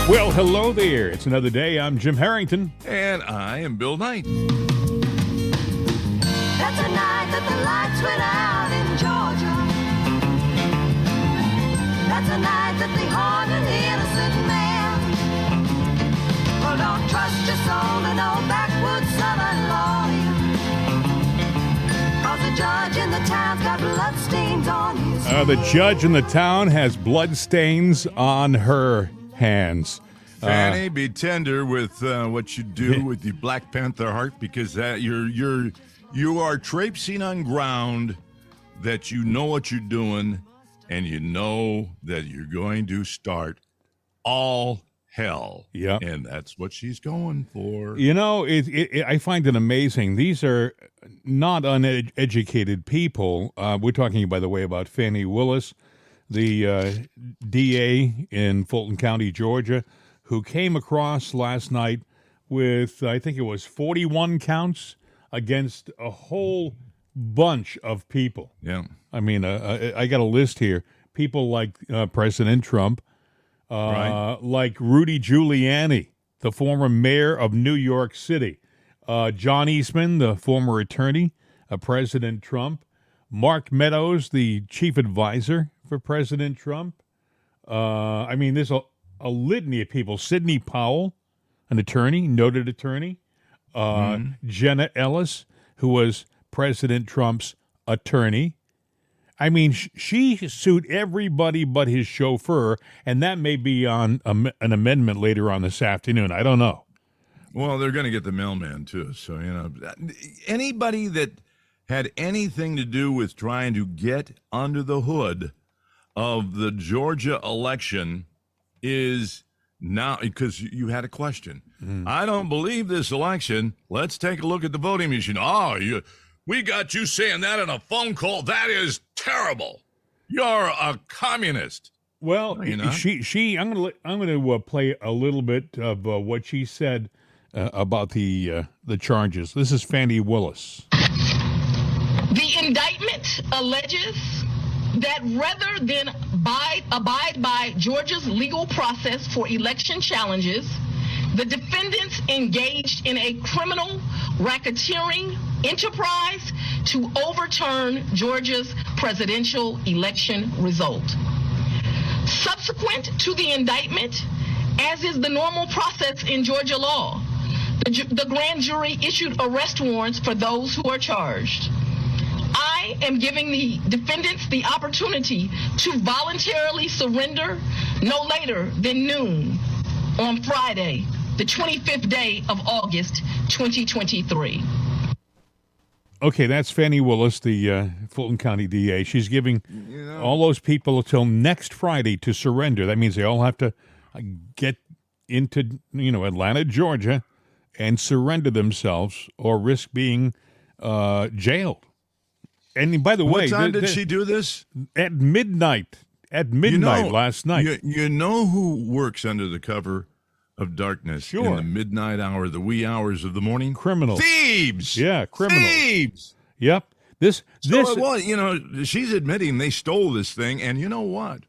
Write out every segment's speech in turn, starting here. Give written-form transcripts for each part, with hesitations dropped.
Well, hello there. It's another day. I'm Jim Harrington. And I am Bill Knight. That's a night that the lights went out in Georgia. That's a night that they hung an innocent man. Well, don't trust your soul to no backwoods southern lawyer. 'Cause the judge in the town's got bloodstains on his The judge in the town has bloodstains on her hands. Fani, be tender with what you do with the Black Panther heart, because that you are traipsing on ground that you know what you're doing, and you know that you're going to start all hell. Yeah, and that's what she's going for. You know, I find it amazing. These are not uneducated people. We're talking, by the way, about Fani Willis, the DA in Fulton County, Georgia, who came across last night with, I think it was 41 counts against a whole bunch of people. Yeah. I mean, I got a list here. People like President Trump, Right. like Rudy Giuliani, the former mayor of New York City, John Eastman, the former attorney of President Trump, Mark Meadows, the chief advisor for President Trump. I mean, there's a litany of people. Sidney Powell, an attorney, noted attorney. Jenna Ellis, who was President Trump's attorney. I mean, she sued everybody but his chauffeur, and that may be on an amendment later on this afternoon. I don't know. Well, they're going to get the mailman, too. So, anybody that had anything to do with trying to get under the hood of the Georgia election is now, because you had a question. I don't believe this election. Let's take a look at the voting machine. We got you saying that in a phone call. That is terrible. You're a communist. Well, No, you're not. I'm going to play a little bit of what she said about the charges. This is Fani Willis. The indictment alleges that rather than abide by Georgia's legal process for election challenges, the defendants engaged in a criminal racketeering enterprise to overturn Georgia's presidential election result. Subsequent to the indictment, as is the normal process in Georgia law, the grand jury issued arrest warrants for those who are charged. I am giving the defendants the opportunity to voluntarily surrender no later than noon on Friday, the 25th day of August, 2023. Okay, that's Fani Willis, the Fulton County DA. She's giving all those people until next Friday to surrender. That means they all have to get into, Atlanta, Georgia, and surrender themselves or risk being jailed. And by the way, what time did she do this? At midnight. At midnight last night. You know who works under the cover of darkness in the midnight hour, the wee hours of the morning? Criminals. Thieves. Yeah, criminals. Thieves. Yep. Well, she's admitting they stole this thing, and you know what?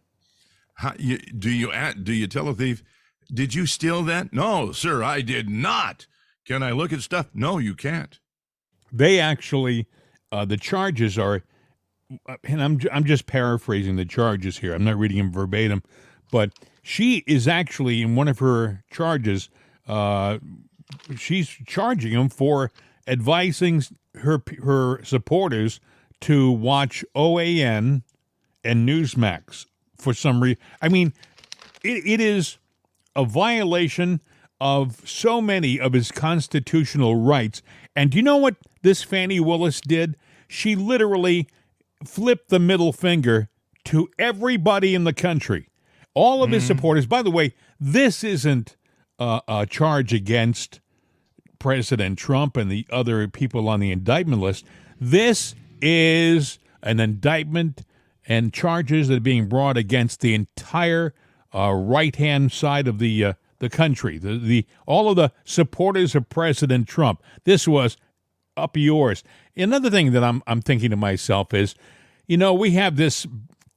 Do you tell a thief, did you steal that? No, sir, I did not. Can I look at stuff? No, you can't. They actually, the charges are, and I'm just paraphrasing the charges here. I'm not reading them verbatim, but she is actually, in one of her charges, she's charging him for advising her supporters to watch OAN and Newsmax for some reason. I mean, it is a violation of so many of his constitutional rights. And do you know what this Fani Willis did? She literally flipped the middle finger to everybody in the country. All of his supporters. By the way, this isn't a charge against President Trump and the other people on the indictment list. This is an indictment and charges that are being brought against the entire right-hand side of the country. All of the supporters of President Trump. This was up yours. Another thing that I'm thinking to myself is, we have this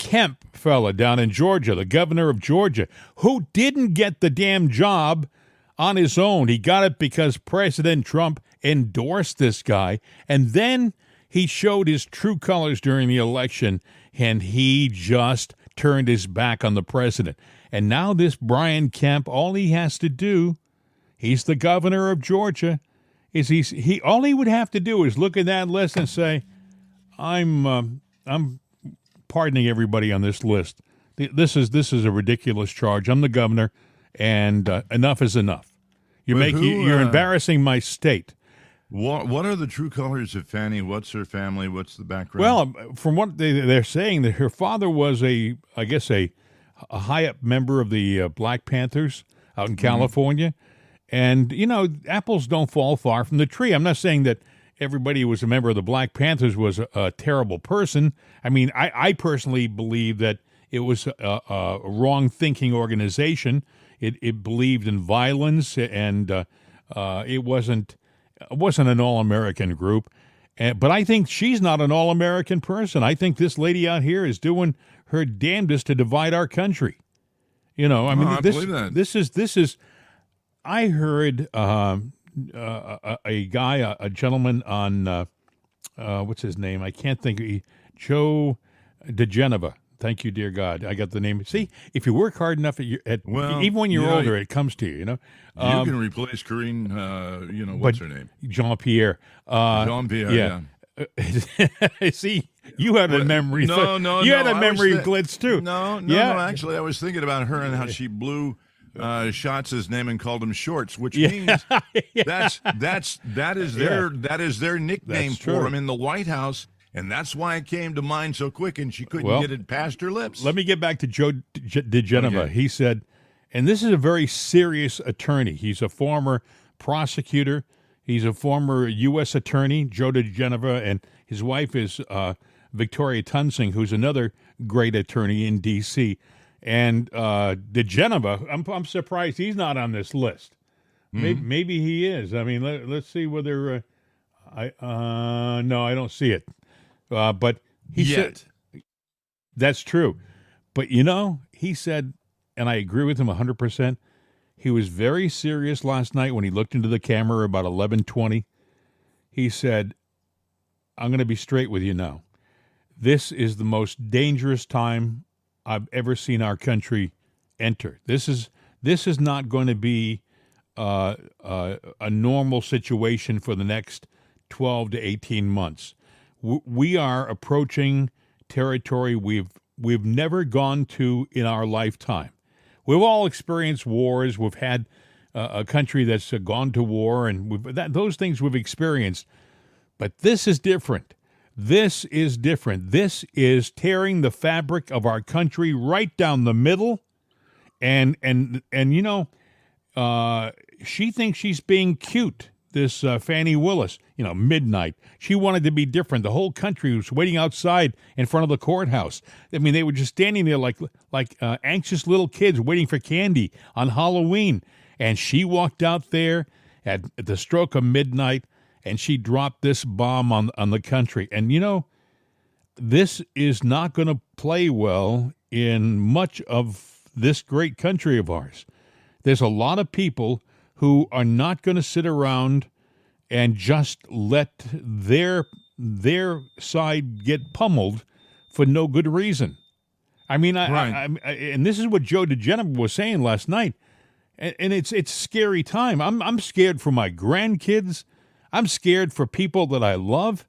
Kemp fella down in Georgia, the governor of Georgia, who didn't get the damn job on his own. He got it because President Trump endorsed this guy, and then he showed his true colors during the election, and he just turned his back on the president. And now this Brian Kemp, all he has to do, he's the governor of Georgia, is all he would have to do is look at that list and say, I'm pardoning everybody on this list. This is a ridiculous charge. I'm the governor, and enough is enough. You're embarrassing my state. What are the true colors of Fani? What's her family? What's the background? Well, from what they're saying, that her father was a high up member of the Black Panthers out in California, and apples don't fall far from the tree. I'm not saying that everybody who was a member of the Black Panthers was a terrible person. I mean, I personally believe that it was a wrong-thinking organization. It believed in violence, and it wasn't an all-American group. But I think she's not an all-American person. I think this lady out here is doing her damnedest to divide our country. I believe that. This is. I heard a gentleman on what's his name? I can't think. Joe DeGeneva. Thank you, dear God. I got the name. See, if you work hard enough even when you're older, it comes to you. You can replace Corinne. What's her name? Jean-Pierre. Jean-Pierre. Yeah. See, you had a memory. You had a memory glitch too. No. Actually, I was thinking about her and how she blew Schatz's name and called him Shorts, which means that is their nickname for him in the White House. And that's why it came to mind so quick, and she couldn't get it past her lips. Let me get back to Joe DeGeneva. Okay. He said, and this is a very serious attorney. He's a former prosecutor. He's a former U.S. attorney, Joe DeGeneva, and his wife is Victoria Tunsing, who's another great attorney in D.C. And DeGeneva, I'm surprised he's not on this list. Maybe he is. I mean, let's see whether no, I don't see it. But he said, that's true. But, he said, and I agree with him 100%, he was very serious last night when he looked into the camera about 11:20. He said, I'm going to be straight with you now. This is the most dangerous time I've ever seen our country enter. This is not going to be a normal situation for the next 12 to 18 months. We are approaching territory we've never gone to in our lifetime. We've all experienced wars. We've had a country that's gone to war, and those things we've experienced. But this is different. This is different. This is tearing the fabric of our country right down the middle. And she thinks she's being cute. This Fani Willis, midnight. She wanted to be different. The whole country was waiting outside in front of the courthouse. I mean, they were just standing there like anxious little kids waiting for candy on Halloween. And she walked out there at the stroke of midnight, and she dropped this bomb on the country. And, this is not going to play well in much of this great country of ours. There's a lot of people who are not going to sit around and just let their side get pummeled for no good reason. I mean, and this is what Joe DeGeneva was saying last night, and it's a scary time. I'm scared for my grandkids. I'm scared for people that I love,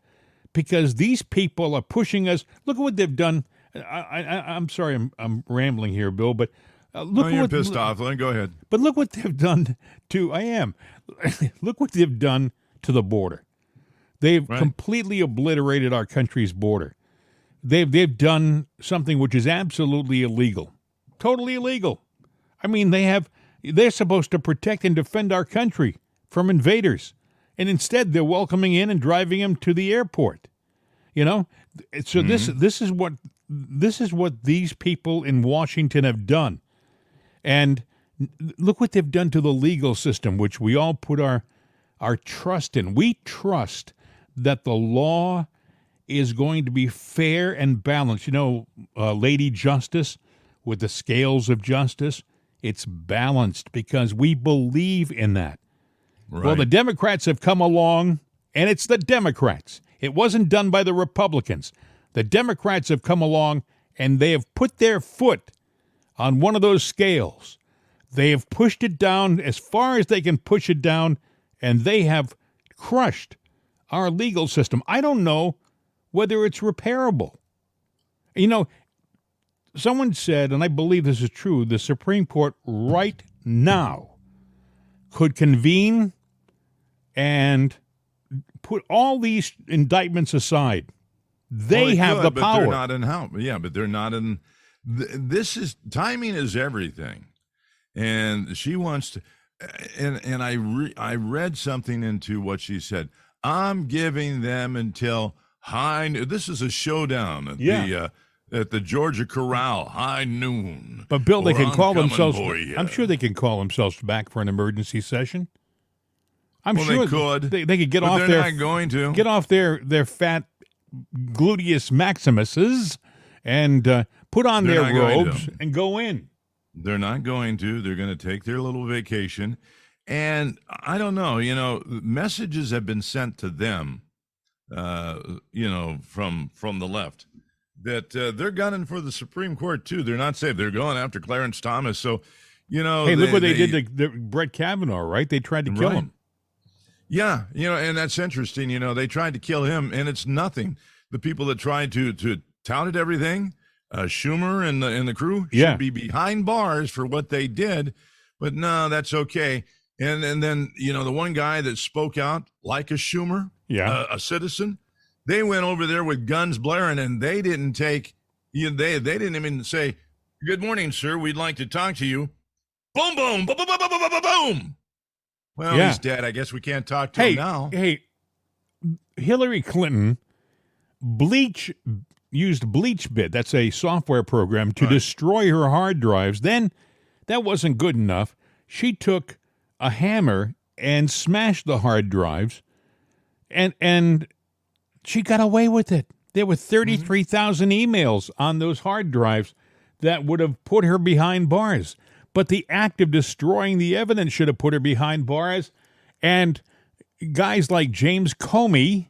because these people are pushing us. Look at what they've done. I'm sorry, I'm rambling here, Bill, but. You're pissed off. Go ahead. But look what they've done look what they've done to the border. They've completely obliterated our country's border. They've done something which is absolutely illegal. Totally illegal. I mean, they're supposed to protect and defend our country from invaders. And instead they're welcoming in and driving them to the airport. So this is what these people in Washington have done. And look what they've done to the legal system, which we all put our trust in. We trust that the law is going to be fair and balanced. You know, Lady Justice with the scales of justice, it's balanced because we believe in that. Right. Well, the Democrats have come along, and it's the Democrats. It wasn't done by the Republicans. The Democrats have come along, and they have put their foot on one of those scales. They have pushed it down as far as they can push it down, and they have crushed our legal system. I don't know whether it's repairable. You know, someone said, and I believe this is true, the Supreme Court right now could convene and put all these indictments aside. They have the power. They're not in how. Yeah, but they're not in. This is timing is everything, and she wants to. And I read something into what she said. I'm giving them until high. This is a showdown at the Georgia Corral, high noon. But Bill, they can call themselves. You. I'm sure they can call themselves back for an emergency session. I'm sure they could. They could get but off they're their. Not going to get off their fat gluteus maximuses and put on their robes and go in. They're not going to. They're going to take their little vacation. And I don't know, you know, messages have been sent to them, you know, from the left that they're gunning for the Supreme Court, too. They're not safe. They're going after Clarence Thomas. So, you know. Hey, look what they did to Brett Kavanaugh, right? They tried to kill him. Yeah, you know, and that's interesting. You know, they tried to kill him, and it's nothing. The people that tried to touted everything, Schumer and the crew should be behind bars for what they did. But no, that's okay. And then, you know, the one guy that spoke out like a Schumer, a citizen, they went over there with guns blaring, and they didn't take, they didn't even say, "Good morning, sir. We'd like to talk to you." Boom, boom, boom, boom, boom, boom, boom, boom. Well, he's dead. I guess we can't talk to him now. Hey, Hillary Clinton used BleachBit. That's a software program to destroy her hard drives. Then that wasn't good enough. She took a hammer and smashed the hard drives, and she got away with it. There were 33,000 emails on those hard drives that would have put her behind bars. But the act of destroying the evidence should have put her behind bars. And guys like James Comey,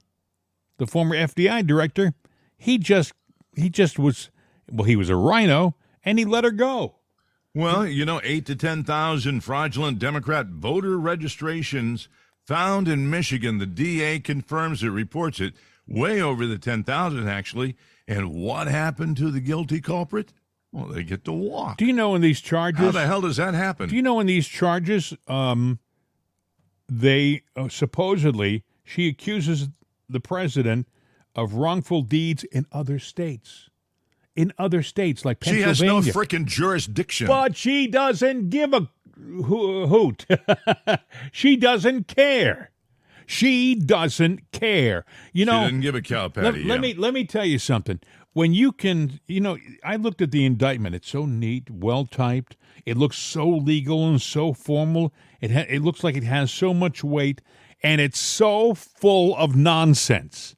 the former FBI director, he just was, well, he was a rhino, and he let her go. Well, you know, 8,000 to 10,000 fraudulent Democrat voter registrations found in Michigan. The DA confirms it, reports it, way over the 10,000, actually. And what happened to the guilty culprit? Well, they get to walk. Do you know in these charges? How the hell does that happen? Do you know in these charges, they supposedly, she accuses the president of wrongful deeds in other states. In other states like Pennsylvania. She has no freaking jurisdiction. But she doesn't give a hoot. She doesn't care. She doesn't care. You know, she didn't give a cow patty. Let me tell you something. When you can, you know, I looked at the indictment. It's so neat, well typed. It looks so legal and so formal. It looks like it has so much weight, and it's so full of nonsense.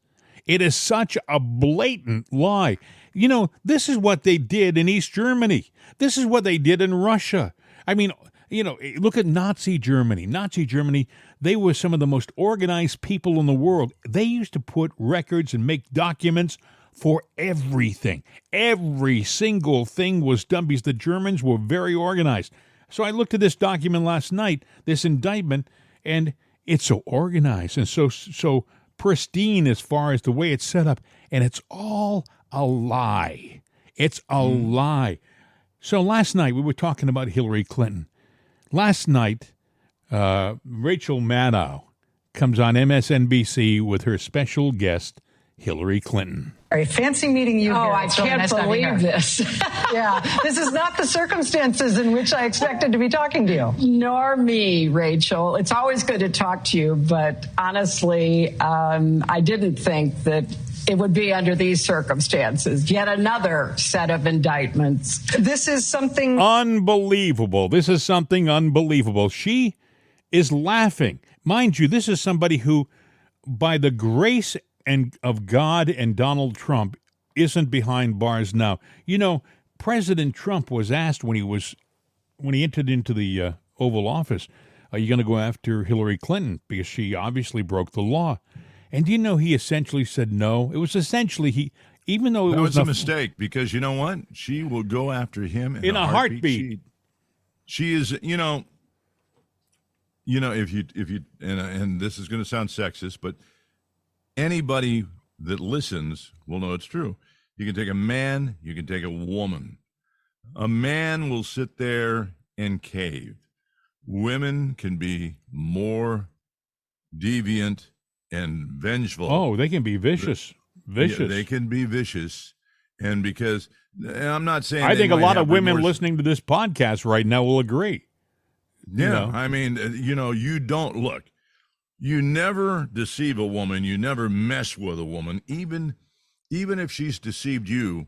It is such a blatant lie. You know, this is what they did in East Germany. This is what they did in Russia. I mean, you know, look at Nazi Germany. Nazi Germany, they were some of the most organized people in the world. They used to put records and make documents for everything. Every single thing was done because the Germans were very organized. So I looked at this document last night, this indictment, and it's so organized and so pristine as far as the way it's set up, and it's all a lie. It's a lie. So last night we were talking about Hillary Clinton. Last night, Rachel Maddow comes on MSNBC with her special guest, Hillary Clinton. Very fancy meeting you here. I can't believe this. Yeah, this is not the circumstances in which I expected to be talking to you. Nor me, Rachel. It's always good to talk to you, but honestly, I didn't think that it would be under these circumstances. Yet another set of indictments. This is something unbelievable. This is something unbelievable. She is laughing. Mind you, this is somebody who, by the grace of God and Donald Trump isn't behind bars now. You know, President Trump was asked when he entered into the Oval Office, are you going to go after Hillary Clinton because she obviously broke the law? And you know, he essentially said no. It was essentially even though it was a mistake, because you know what? She will go after him in a heartbeat. She is, you know, if you and this is going to sound sexist, but anybody that listens will know it's true. You can take a man, you can take a woman. A man will sit there and cave. Women can be more deviant and vengeful. Oh, they can be vicious. Vicious. Yeah, they can be vicious. And because, and I'm not saying I think a lot of women listening to this podcast right now will agree. Yeah, You know? I mean, you don't look. You never deceive a woman. You never mess with a woman, even if she's deceived you.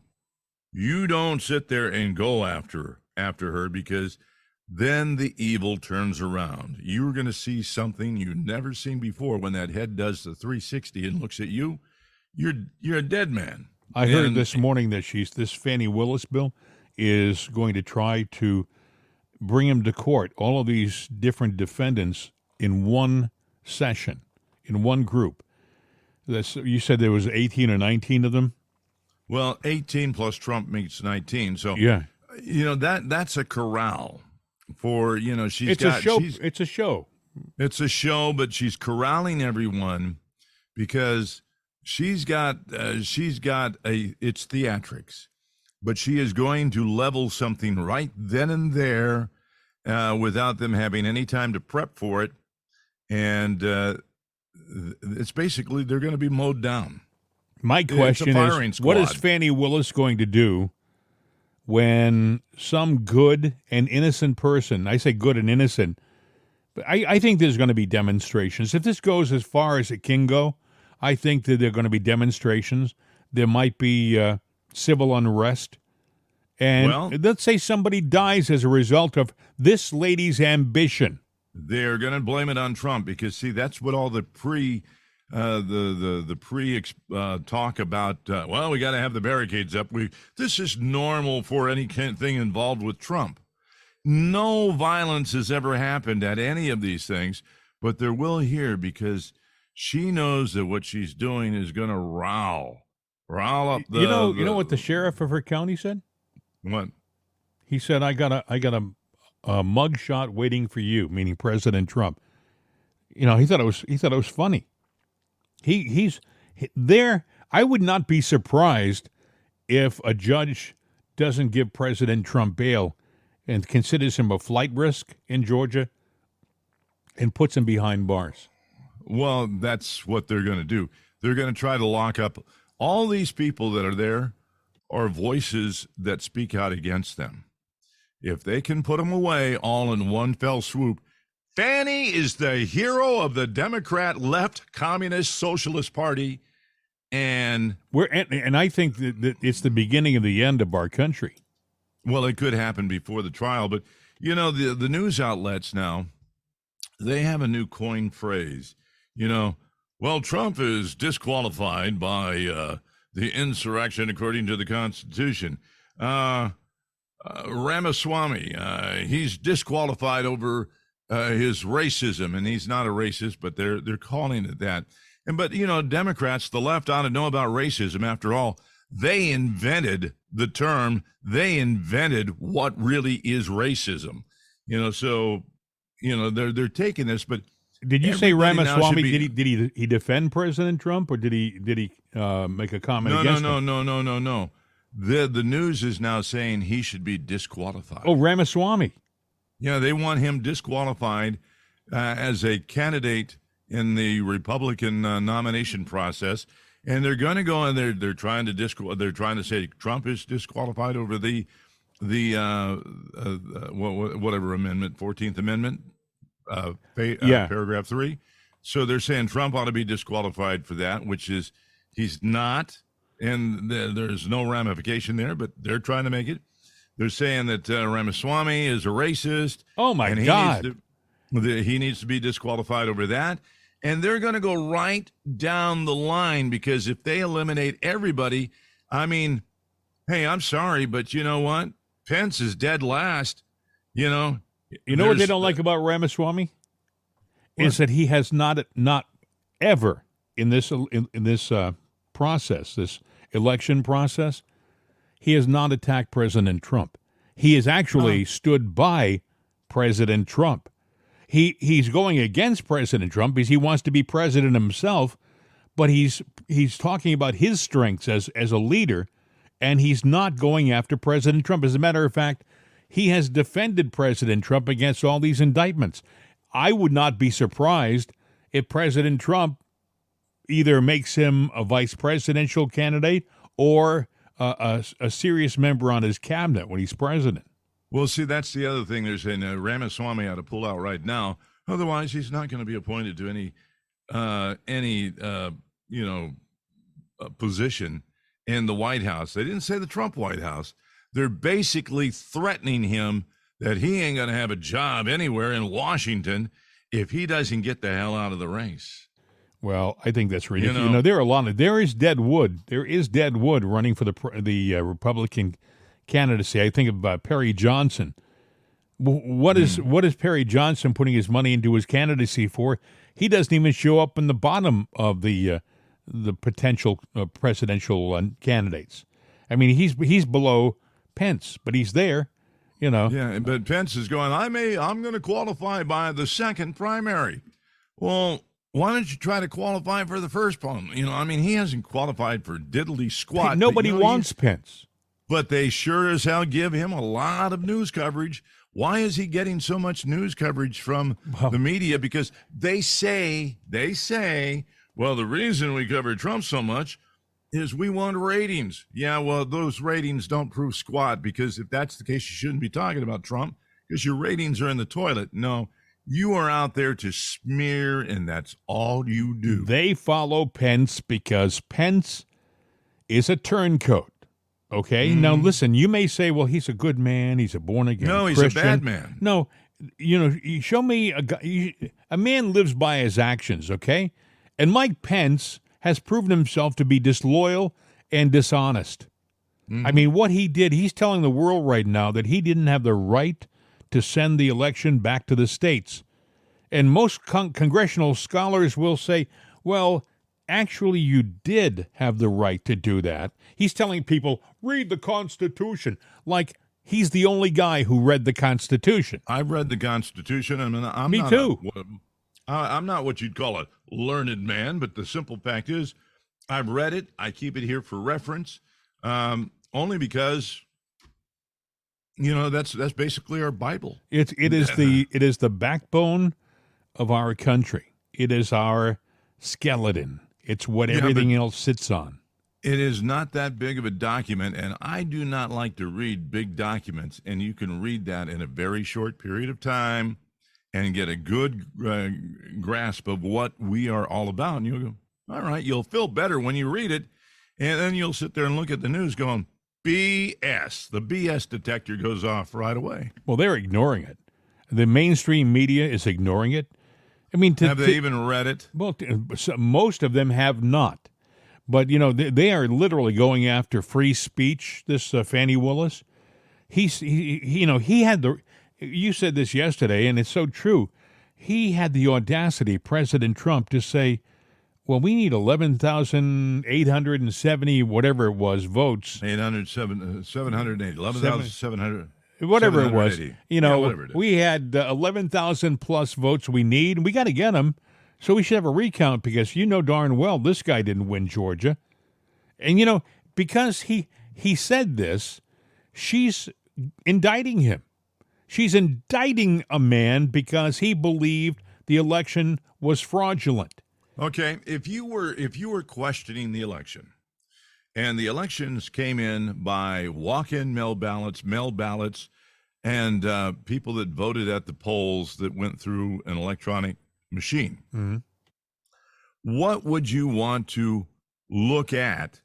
You don't sit there and go after her, because then the evil turns around. You're going to see something you've never seen before when that head does the 360 and looks at you. You're a dead man. I heard this morning that this Fani Willis bill is going to try to bring him to court, all of these different defendants in one session, in one group. You said there was 18 or 19 of them? Well, 18 plus Trump makes 19. So, yeah, that's a corral for, it's a show. It's a show. It's a show, but she's corralling everyone because she's got it's theatrics, but she is going to level something right then and there without them having any time to prep for it. And it's basically, they're going to be mowed down. My question is, what is Fani Willis going to do when some good and innocent person, I say good and innocent, but I think there's going to be demonstrations. If this goes as far as it can go, I think that there are going to be demonstrations. There might be civil unrest. And let's say somebody dies as a result of this lady's ambition. They're going to blame it on Trump because, see, that's what all the talk about. We got to have the barricades up. This is normal for anything involved with Trump. No violence has ever happened at any of these things, but there will here because she knows that what she's doing is going to rile up the. You know what the sheriff of her county said? What? He said, "I got a mug shot waiting for you," meaning President Trump. He thought it was funny. He's there. I would not be surprised if a judge doesn't give President Trump bail and considers him a flight risk in Georgia and puts him behind bars. Well, that's what they're going to do. They're going to try to lock up all these people that are there are voices that speak out against them. If they can put them away all in one fell swoop, Fani is the hero of the Democrat left Communist Socialist Party, and I think that it's the beginning of the end of our country. Well, it could happen before the trial, but the news outlets now, they have a new coined phrase. Trump is disqualified by the insurrection according to the Constitution. Ramaswamy, he's disqualified over his racism, and he's not a racist, but they're calling it that. But Democrats, the left, ought to know about racism. After all, they invented the term. They invented what really is racism. So they're taking this. But did you say Ramaswamy? Did he defend President Trump, or did he make a comment against him? No. The news is now saying he should be disqualified. Oh, Ramaswamy. Yeah, they want him disqualified as a candidate in the Republican nomination process, and they're going to go and they're trying to say Trump is disqualified over the whatever amendment, 14th Amendment, paragraph 3. So they're saying Trump ought to be disqualified for that, which is he's not, and there's no ramification there, but they're trying to make it. They're saying that Ramaswamy is a racist. Oh, my God. He needs to be disqualified over that. And they're going to go right down the line, because if they eliminate everybody, I mean, hey, I'm sorry, but you know what? Pence is dead last. You know what they don't like about Ramaswamy is that he has not ever in this process, this election process, he has not attacked President Trump. He has actually stood by President Trump. He's going against President Trump because he wants to be president himself, but he's talking about his strengths as a leader, and he's not going after President Trump. As a matter of fact, he has defended President Trump against all these indictments. I would not be surprised if President Trump either makes him a vice presidential candidate or a serious member on his cabinet when he's president. Well, see, that's the other thing. They're saying Ramaswamy ought to pull out right now. Otherwise, he's not going to be appointed to any position in the White House. They didn't say the Trump White House. They're basically threatening him that he ain't going to have a job anywhere in Washington if he doesn't get the hell out of the race. Well, I think that's ridiculous. There is dead wood. There is dead wood running for the Republican candidacy. I think of Perry Johnson. What is Perry Johnson putting his money into his candidacy for? He doesn't even show up in the bottom of the potential presidential candidates. I mean, he's below Pence, but he's there. Yeah, but Pence is going, I'm going to qualify by the second primary. Well, why don't you try to qualify for the first one? He hasn't qualified for diddly squat. Hey, nobody wants Pence. But they sure as hell give him a lot of news coverage. Why is he getting so much news coverage from the media? Because they say, well, the reason we cover Trump so much is we want ratings. Yeah, well, those ratings don't prove squat, because if that's the case, you shouldn't be talking about Trump, because your ratings are in the toilet. No, you are out there to smear, and that's all you do. They follow Pence because Pence is a turncoat. Okay? Now, listen, you may say, well, he's a good man. He's a born-again No, he's Christian. a bad man. No, you show me a guy. A man lives by his actions, okay? And Mike Pence has proven himself to be disloyal and dishonest. I mean, what he did, he's telling the world right now that he didn't have the right to send the election back to the states. And most congressional scholars will say, well, actually, you did have the right to do that. He's telling people, read the Constitution, like he's the only guy who read the Constitution. I've read the Constitution. Me too. I'm not what you'd call a learned man, but the simple fact is I've read it. I keep it here for reference, only because, that's basically our Bible. It is the backbone of our country. It is our skeleton. It's what everything else sits on. It is not that big of a document, and I do not like to read big documents, and you can read that in a very short period of time and get a good grasp of what we are all about. And you'll go, all right, you'll feel better when you read it, and then you'll sit there and look at the news going, BS. The BS detector goes off right away. Well, they're ignoring it. The mainstream media is ignoring it. I mean, have they even read it? Well, most of them have not. But, they are literally going after free speech, this Fani Willis. He had you said this yesterday, and it's so true. He had the audacity, President Trump, to say, well, we need 11,870, whatever it was, votes. 780, 11,700. Whatever it was, whatever it is. We had 11,000 plus votes we need, and we got to get them. So we should have a recount, because darn well this guy didn't win Georgia. And, because he said this, she's indicting him. She's indicting a man because he believed the election was fraudulent. Okay, if you were questioning the election, and the elections came in by walk-in mail ballots, and people that voted at the polls that went through an electronic machine. Mm-hmm. What would you want to look at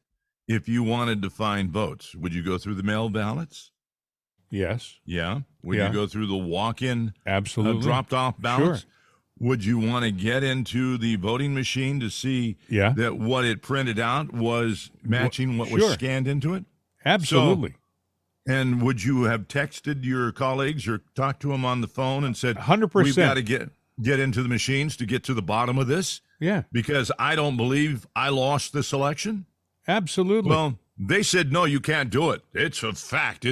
if you wanted to find votes? Would you go through the mail ballots? Yes. Yeah. Would you go through the walk-in absolutely dropped-off ballots? Sure. would you want to get into the voting machine to see Yeah. that what it printed out was matching what was Sure. scanned into it? Absolutely. And would you have texted your colleagues or talked to them on the phone and said, 100%. we've got to get into the machines to get to the bottom of this? Yeah. Because I don't believe I lost this election? Absolutely. Well, they said, no, you can't do it. It's a fact.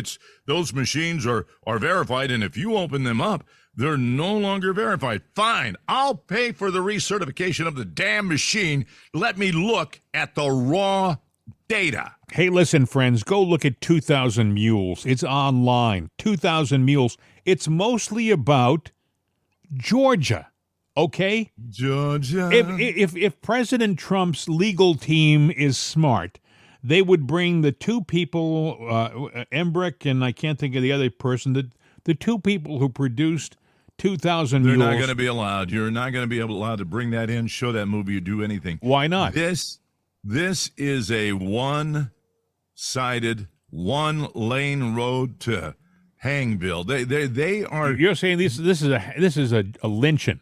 Those machines are verified, and if you open them up, they're no longer verified. Fine, I'll pay for the recertification of the damn machine. Let me look at the raw data. Hey, listen, friends, go look at 2,000 Mules. It's online. 2,000 Mules. It's mostly about Georgia, okay? Georgia. If President Trump's legal team is smart, they would bring the two people, Embrick and I can't think of the other person, the two people who produced 2,000 They're Mules. not going to be allowed. You're not going to be allowed to bring that in, show that movie, or do anything. Why not? This is a one-sided, one-lane road to Hangville. They are. You're saying this is a lynching,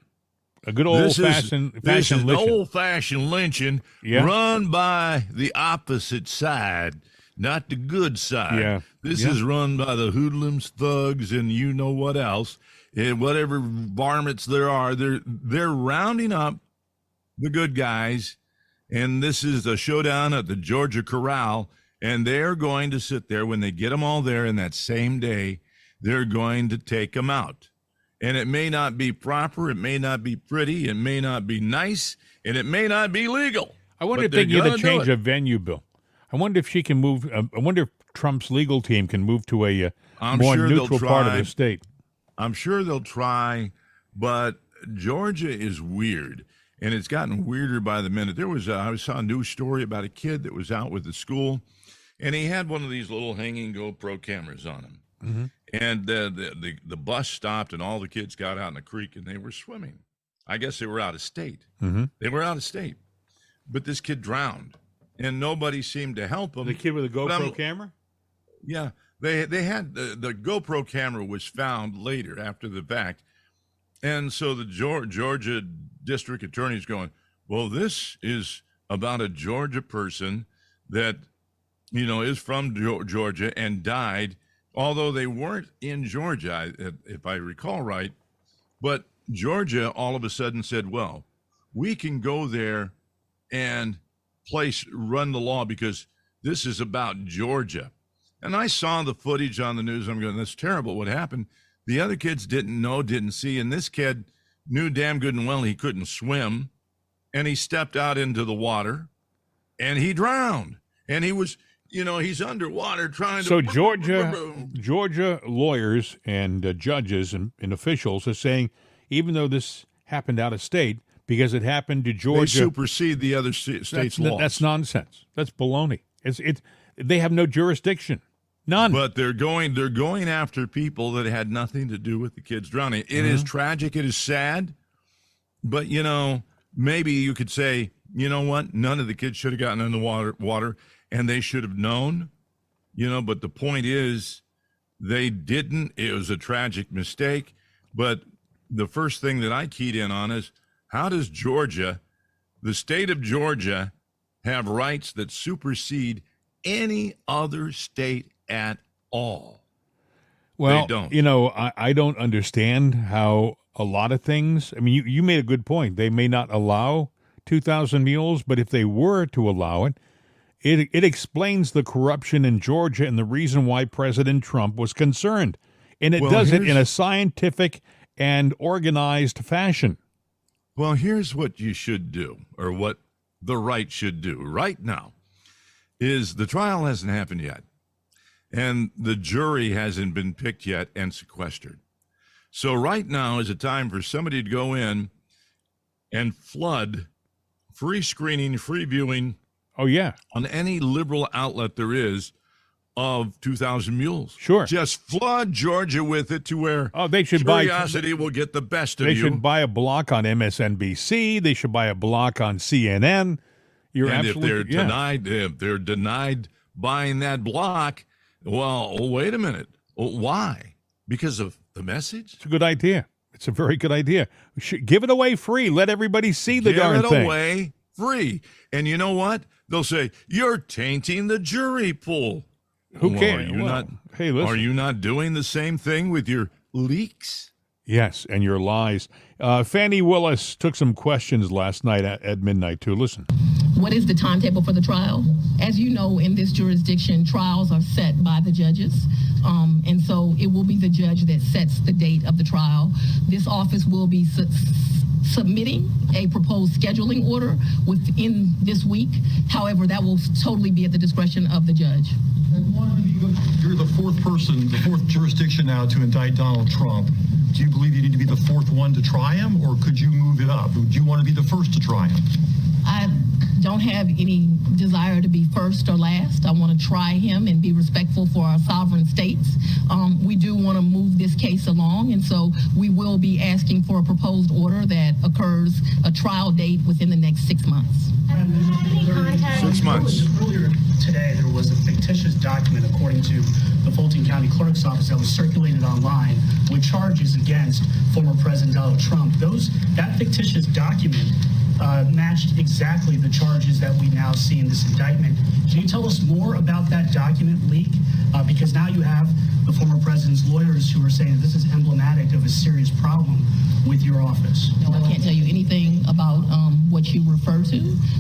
a good old-fashioned This is lynching. old-fashioned lynching run by the opposite side, not the good side. Yeah. This is run by the hoodlums, thugs, and you know what else. And whatever varmints there are, they're rounding up the good guys, and this is a showdown at the Georgia Corral, and they're going to sit there when they get them all there in that same day. They're going to take them out. And it may not be proper, it may not be pretty, it may not be nice, and it may not be legal. I wonder if but they they're get a gonna do change it. of venue, Bill. I wonder if she can move. I wonder if Trump's legal team can move to a I'm more sure they'll neutral part of try. the state. I'm sure they'll try, but Georgia is weird, and it's gotten weirder by the minute. I saw a news story about a kid that was out with the school, and he had one of these little hanging GoPro cameras on him. Mm-hmm. And the bus stopped, and all the kids got out in the creek, and they were swimming. I guess they were out of state. Mm-hmm. They were out of state, but this kid drowned, and nobody seemed to help him. The kid with a But I'm- GoPro camera? Yeah, they had the GoPro camera was found later after the fact, and so the Georgia district attorney's going, well, this is about a Georgia person that is from Georgia and died, although they weren't in Georgia, if I recall right. But Georgia all of a sudden said, well, we can go there and run the law because this is about Georgia. And I saw the footage on the news. I'm going, that's terrible what happened. The other kids didn't know, didn't see. And this kid knew damn good and well he couldn't swim. And he stepped out into the water and he drowned. And he was, he's underwater trying to. So Georgia lawyers and judges and officials are saying, even though this happened out of state, because it happened to they Georgia, supersede the other states' laws. that's nonsense. That's baloney. They have no jurisdiction. None. But they're going after people that had nothing to do with the kids drowning. It is tragic. It is sad. But, maybe you could say, you know what? None of the kids should have gotten in the water, and they should have known, but the point is they didn't. It was a tragic mistake. But the first thing that I keyed in on is, how does Georgia, the state of Georgia, have rights that supersede any other state at all? Well, they don't. I don't understand how a lot of things. I mean, you made a good point. They may not allow 2,000 mules, but if they were to allow it, it explains the corruption in Georgia and the reason why President Trump was concerned. And it does it in a scientific and organized fashion. Well, here's what you should do, or what the right should do right now, is the trial hasn't happened yet, and the jury hasn't been picked yet and sequestered. So right now is a time for somebody to go in and flood free screening, free viewing Oh, yeah. on any liberal outlet there is of 2,000 mules. Sure. Just flood Georgia with it to where They should curiosity will get the best of They you. should buy a block on MSNBC. They should buy a block on CNN. You're And absolutely if they're denied buying that block, well, wait a minute. Why? Because of the message? It's a good idea. It's a very good idea. Give it away free. Let everybody see the darn Give thing. it away free. And you know what? They'll say, you're tainting the jury pool. Who Well, cares? Are you, Well, hey, listen. are you not doing the same thing with your leaks? Yes, and your lies. Fani Willis took some questions last night at midnight, too. Listen. What is the timetable for the trial? As you know, in this jurisdiction, trials are set by the judges. And so it will be the judge that sets the date of the trial. This office will be submitting a proposed scheduling order within this week. However, that will totally be at the discretion of the judge. You're the fourth person, the fourth jurisdiction now to indict Donald Trump. Do you believe you need to be the fourth one to try him, or could you move it up? Do you want to be the first to try him? I don't have any desire to be first or last. I want to try him and be respectful for our sovereign states. We do want to move this case along, and so we will be asking for a proposed order that occurs a trial date within the next 6 months. 6 months. Earlier today, there was a fictitious document, according to the Fulton County Clerk's Office, that was circulated online with charges against former President Donald Trump. That fictitious document matched exactly the charges that we now see in this indictment. Can you tell us more about that document leak? Because now you have the former president's lawyers who are saying that this is emblematic of a serious problem with your office. No, I can't tell you anything about what you refer to.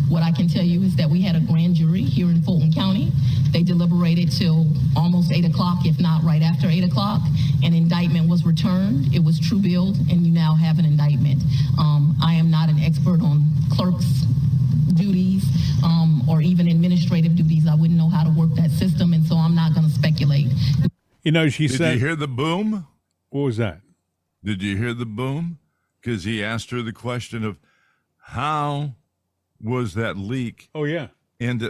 What I can tell you is that we had a grand jury here in Fulton County. They deliberated till almost 8 o'clock, if not right after 8 o'clock. An indictment was returned. It was true billed, and you now have an indictment. I am not an expert on clerks' duties or even administrative duties. I wouldn't know how to work that system, and so I'm not going to speculate. You know, she Did said. you hear the boom? What was that? Did you hear the boom? Because he asked her the question of how was that leak? Oh, yeah. And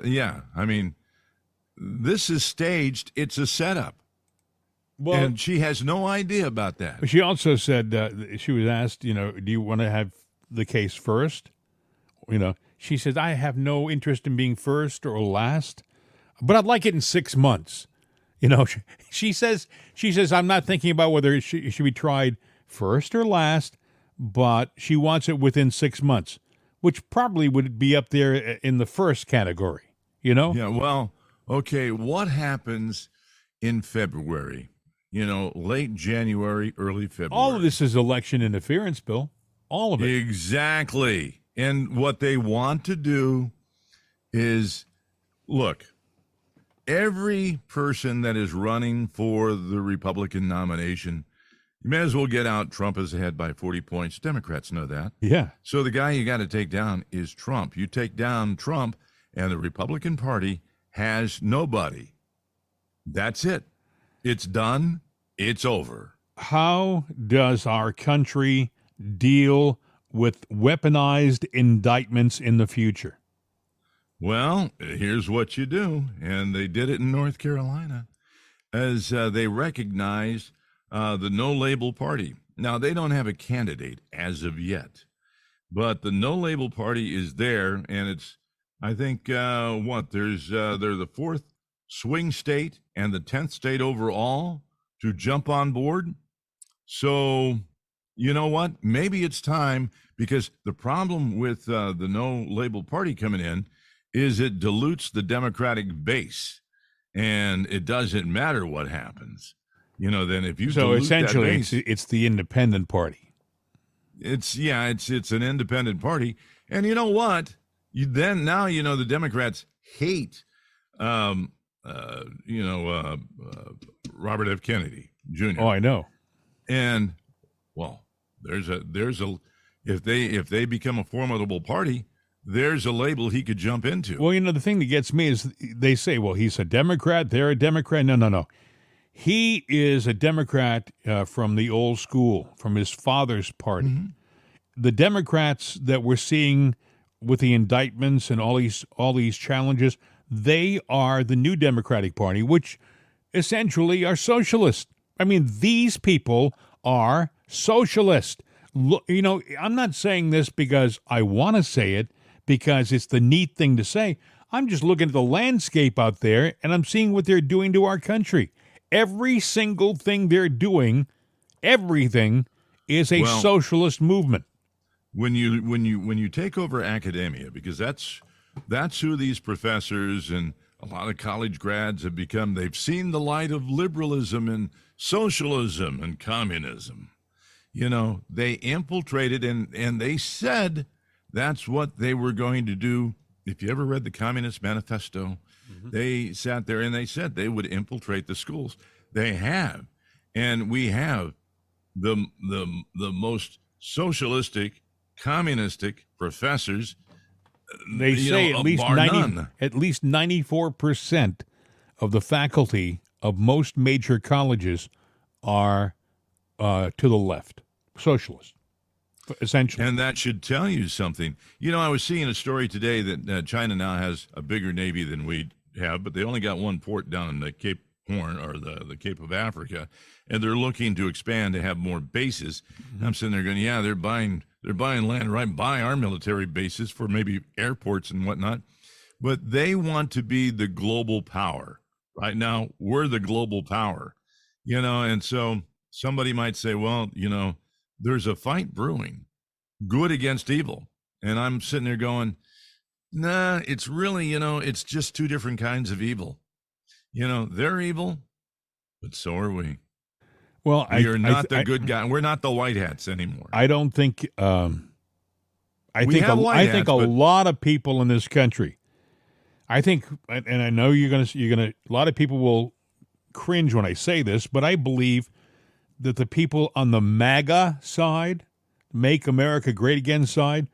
I mean, this is staged. It's a setup. Well, And she has no idea about that. she also said she was asked, do you want to have the case first? She says, I have no interest in being first or last, but I'd like it in 6 months. She says, I'm not thinking about whether it should be tried first or last, but she wants it within 6 months, which probably would be up there in the first category, Yeah, well, okay, what happens in February? Late January, early February. All of this is election interference, Bill. All of it. Exactly. And what they want to do is, look, every person that is running for the Republican nomination, you may as well get out Trump is ahead by 40 points. Democrats know that. Yeah. So the guy you got to take down is Trump. You take down Trump, and the Republican Party has nobody. That's it. It's done. It's over. How does our country deal with weaponized indictments in the future? Well, here's what you do, and they did it in North Carolina, as they recognized the no-label party. Now, they don't have a candidate as of yet, but the no-label party is there, and it's, I think, they're the fourth swing state and the 10th state overall to jump on board. So, you know what? Maybe it's time, because the problem with the no-label party coming in is it dilutes the Democratic base, and it doesn't matter what happens. Then if you So dilute essentially, that base, it's the independent party. it's an independent party, and you know what? Now the Democrats hate Robert F. Kennedy Jr. Oh, I know. And well, there's a if they become a formidable party, there's a label he could jump into. Well, the thing that gets me is they say, well, he's a Democrat, they're a Democrat. No. He is a Democrat from the old school, from his father's party. Mm-hmm. The Democrats that we're seeing with the indictments and all these challenges, they are the new Democratic Party, which essentially are socialist. I mean, these people are socialist. I'm not saying this because I want to say it, because it's the neat thing to say. I'm just looking at the landscape out there, and I'm seeing what they're doing to our country. Every single thing they're doing, everything is a Well, socialist movement. when you take over academia, because that's who these professors and a lot of college grads have become. They've seen the light of liberalism and socialism and communism. They infiltrated and they said that's what they were going to do. If you ever read the Communist Manifesto, they sat there and they said they would infiltrate the schools. They have, and we have the most socialistic, communistic professors. They say bar none. at least 94% of the faculty of most major colleges are to the left, socialist, essentially. And that should tell you something. I was seeing a story today that China now has a bigger navy than we have, but they only got one port down in the Cape Horn, or the Cape of Africa, and they're looking to expand to have more bases. I'm sitting there going, yeah, they're buying land right by our military bases for maybe airports and whatnot, but they want to be the global power. Right now, we're the global power, and so somebody might say, well, there's a fight brewing, good against evil. And I'm sitting there going, nah, it's really, it's just two different kinds of evil. They're evil, but so are we. Well, You're not the good guy. We're not the white hats anymore. I don't think. I We think. have A, white I think hats, a but- lot of people in this country. I think, and I know you're gonna. A lot of people will cringe when I say this, but I believe that the people on the MAGA side, Make America Great Again side,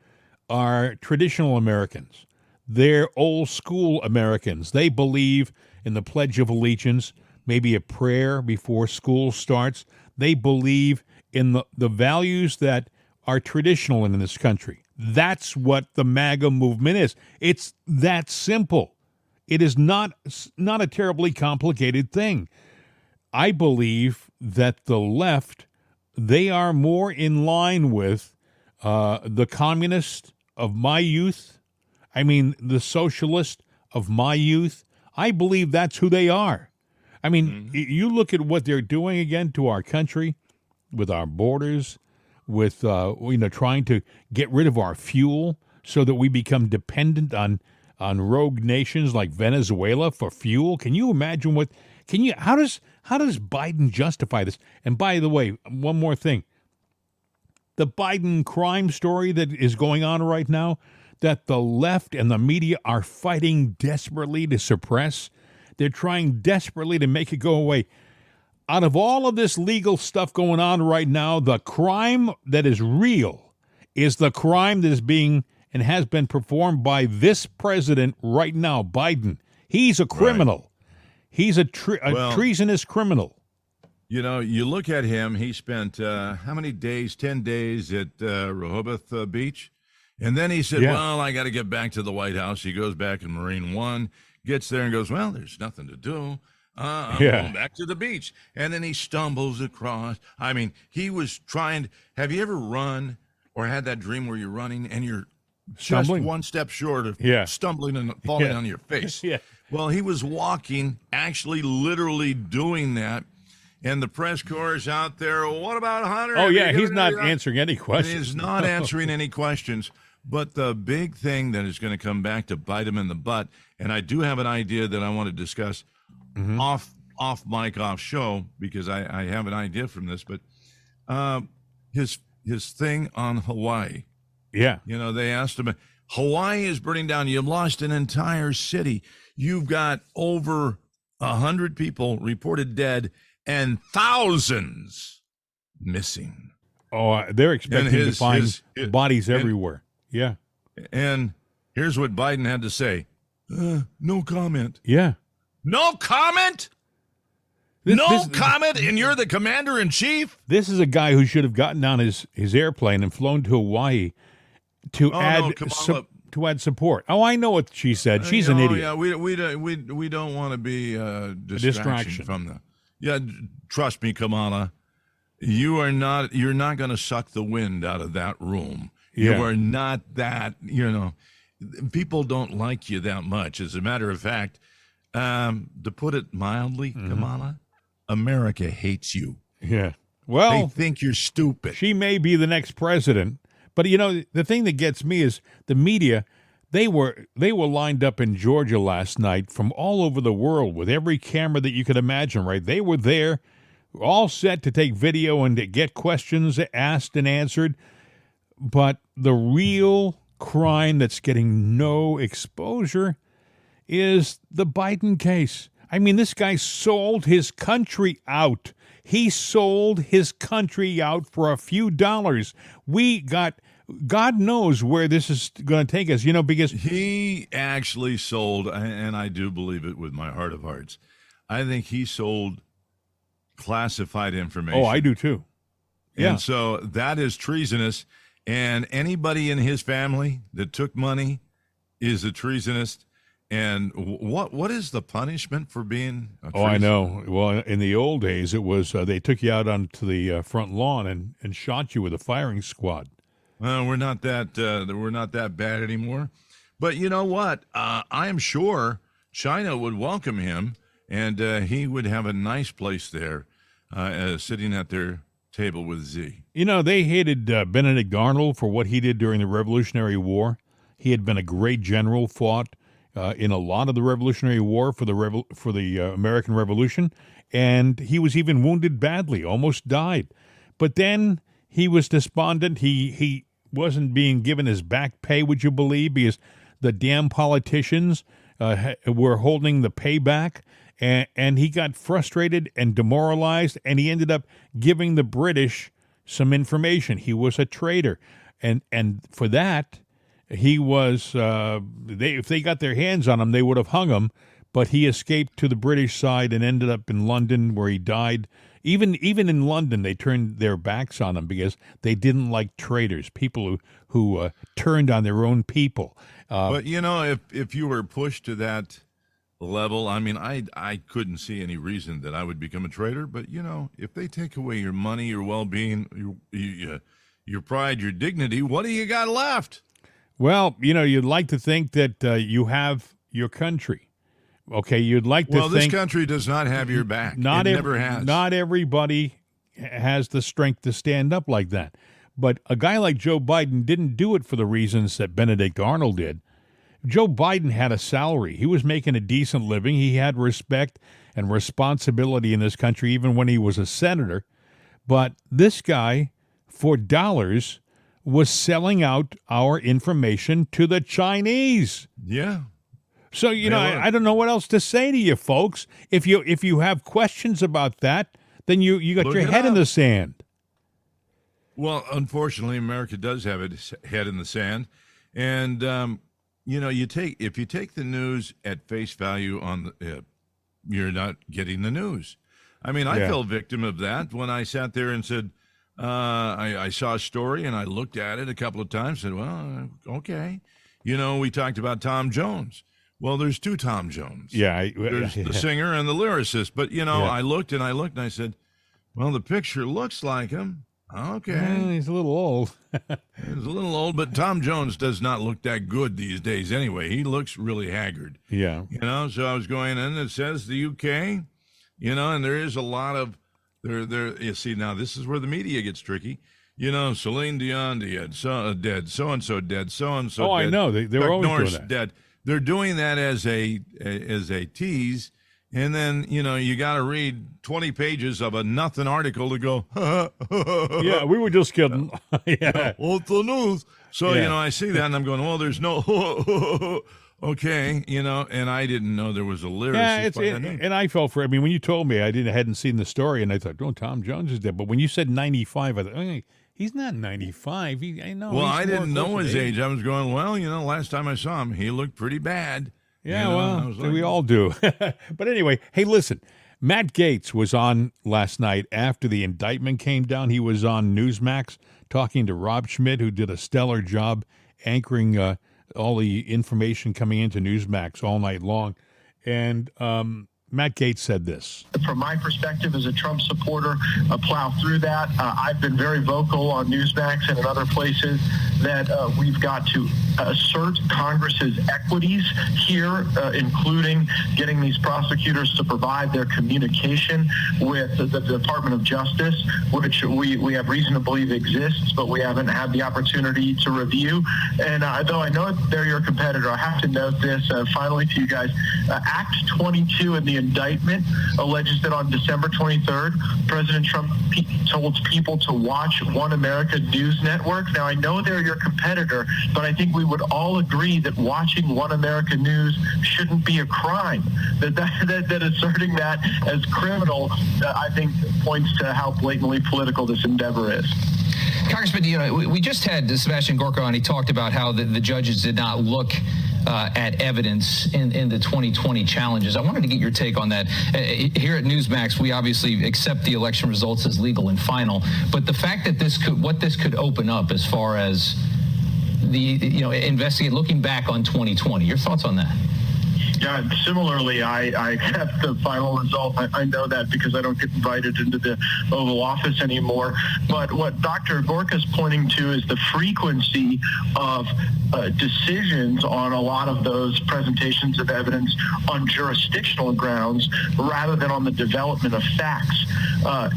are traditional Americans. They're old school Americans. They believe in the Pledge of Allegiance, maybe a prayer before school starts. They believe in the values that are traditional in this country. That's what the MAGA movement is. It's that simple. It is not a terribly complicated thing. I believe that the left, they are more in line with the communist of my youth. I mean, the socialist of my youth. I believe that's who they are. I mean, you look at what they're doing again to our country, with our borders, with trying to get rid of our fuel so that we become dependent on rogue nations like Venezuela for fuel. Can you imagine how does Biden justify this? And by the way, one more thing. The Biden crime story that is going on right now, that the left and the media are fighting desperately to suppress. They're trying desperately to make it go away. Out of all of this legal stuff going on right now, the crime that is real is the crime that is being and has been performed by this president right now, Biden. He's a criminal. Right. He's a treasonous criminal. You look at him, he spent how many days, 10 days at Rehoboth Beach. And then he said, well, I got to get back to the White House. He goes back in Marine One, gets there and goes, well, there's nothing to do. I'm going back to the beach. And then he stumbles across. I mean, he was trying. Have you ever run or had that dream where you're running and you're stumbling? Just one step short of stumbling and falling on your face? Well, he was walking, actually literally doing that. And the press corps is out there, what about Hunter? Oh, yeah, he's not answering any questions. He's not answering any questions. But the big thing that is going to come back to bite him in the butt, and I do have an idea that I want to discuss off mic, off show, because I have an idea from this, but his thing on Hawaii. Yeah. They asked him, Hawaii is burning down. You've lost an entire city. You've got over 100 people reported dead and thousands missing. Oh, they're expecting to find bodies everywhere. Yeah. And here's what Biden had to say. No comment. Yeah. No comment? No comment, and you're the commander-in-chief? This is a guy who should have gotten on his airplane and flown to Hawaii to add support. Oh, I know what she said. She's an idiot. Yeah, we don't want to be distraction from the. Yeah, trust me, Kamala. You're not going to suck the wind out of that room. You are not that. People don't like you that much. As a matter of fact, to put it mildly, Kamala, America hates you. Yeah. Well, they think you're stupid. she may be the next president. But you know, the thing that gets me is the media. They were lined up in Georgia last night from all over the world with every camera that you could imagine, right? They were there, all set to take video and to get questions asked and answered. But the real crime that's getting no exposure is the Biden case. I mean, this guy sold his country out. He sold his country out for a few dollars. God knows where this is going to take us, because He actually sold, and I do believe it with my heart of hearts, I think he sold classified information. Oh, I do too. Yeah. And so that is treasonous. And anybody in his family that took money is a treasonist. And what is the punishment for being a treason? Oh, I know. Well, in the old days, it was they took you out onto the front lawn and shot you with a firing squad. We're not that bad anymore. But you know what? I am sure China would welcome him, and he would have a nice place there, sitting at their table with Z. They hated Benedict Arnold for what he did during the Revolutionary War. He had been a great general, fought in a lot of the Revolutionary War for the American Revolution, and he was even wounded badly, almost died. But then he was despondent. He wasn't being given his back pay, would you believe, because the damn politicians were holding the pay back, and he got frustrated and demoralized, and he ended up giving the British some information. He was a traitor, and for that, he was. If they got their hands on him, they would have hung him. But he escaped to the British side and ended up in London, where he died. Even in London, they turned their backs on him because they didn't like traitors, people who turned on their own people. But if you were pushed to that level, I mean, I couldn't see any reason that I would become a traitor. But if they take away your money, your well-being, your pride, your dignity, what do you got left? Well, you'd like to think that you have your country. Okay, you'd like to think... Well, this country does not have your back. Never has. Not everybody has the strength to stand up like that. But a guy like Joe Biden didn't do it for the reasons that Benedict Arnold did. Joe Biden had a salary. He was making a decent living. He had respect and responsibility in this country even when he was a senator. But this guy, for dollars, was selling out our information to the Chinese. Yeah. So, I don't know what else to say to you folks. If you have questions about that, then you got your head in the sand. Well, unfortunately, America does have its head in the sand. And, if you take the news at face value you're not getting the news. I mean, I fell victim of that when I sat there and said, I saw a story and I looked at it a couple of times and said, well, okay. We talked about Tom Jones. Well, there's two Tom Jones. Yeah. There's the singer and the lyricist. But, I looked and I said, well, the picture looks like him. Okay. Well, he's a little old. He's a little old, but Tom Jones does not look that good these days anyway. He looks really haggard. Yeah. So I was going in, it says the UK, and there is a lot of, you see, now this is where the media gets tricky. Celine Dion dead, so-and-so dead, so-and-so dead. Oh, I know. They were always Norris doing that. Dead. They're doing that as a tease, and then you got to read 20 pages of a nothing article to go. Yeah, we were just kidding. Yeah, what's the news? So I see that and I'm going, well, there's no. Okay, and I didn't know there was a lyricist. Yeah, and I felt for. I mean, when you told me, I hadn't seen the story, and I thought, oh, Tom Jones is dead. But when you said 95, I thought, hey, he's not 95. I know. Well, I didn't know his age. I was going, well, last time I saw him, he looked pretty bad. Yeah, we all do. But anyway, hey, listen, Matt Gaetz was on last night after the indictment came down. He was on Newsmax talking to Rob Schmidt, who did a stellar job anchoring all the information coming into Newsmax all night long. And Matt Gaetz said this. From my perspective as a Trump supporter, plow through that. I've been very vocal on Newsmax and in other places that we've got to assert Congress's equities here, including getting these prosecutors to provide their communication with the Department of Justice, which we have reason to believe exists, but we haven't had the opportunity to review. And though I know they're your competitor, I have to note this finally to you guys. Act 22 in the indictment alleges that on December 23rd, President Trump told people to watch One America News Network. Now, I know they're your competitor, but I think we would all agree that watching One America News shouldn't be a crime. That asserting that as criminal, I think, points to how blatantly political this endeavor is. Congressman, we just had Sebastian Gorka on. He talked about how the judges did not look at evidence in the 2020 challenges. I wanted to get your take on that. Here at Newsmax, we obviously accept the election results as legal and final, but the fact that this could open up as far as investigate, looking back on 2020. Your thoughts on that? Yeah, similarly, I accept the final result. I know that because I don't get invited into the Oval Office anymore. But what Dr. Gorka is pointing to is the frequency of decisions on a lot of those presentations of evidence on jurisdictional grounds rather than on the development of facts.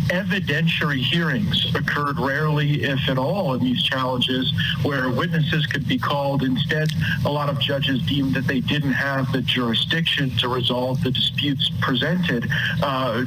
Evidentiary hearings occurred rarely, if at all, in these challenges where witnesses could be called. Instead, a lot of judges deemed that they didn't have the jurisdiction to resolve the disputes presented.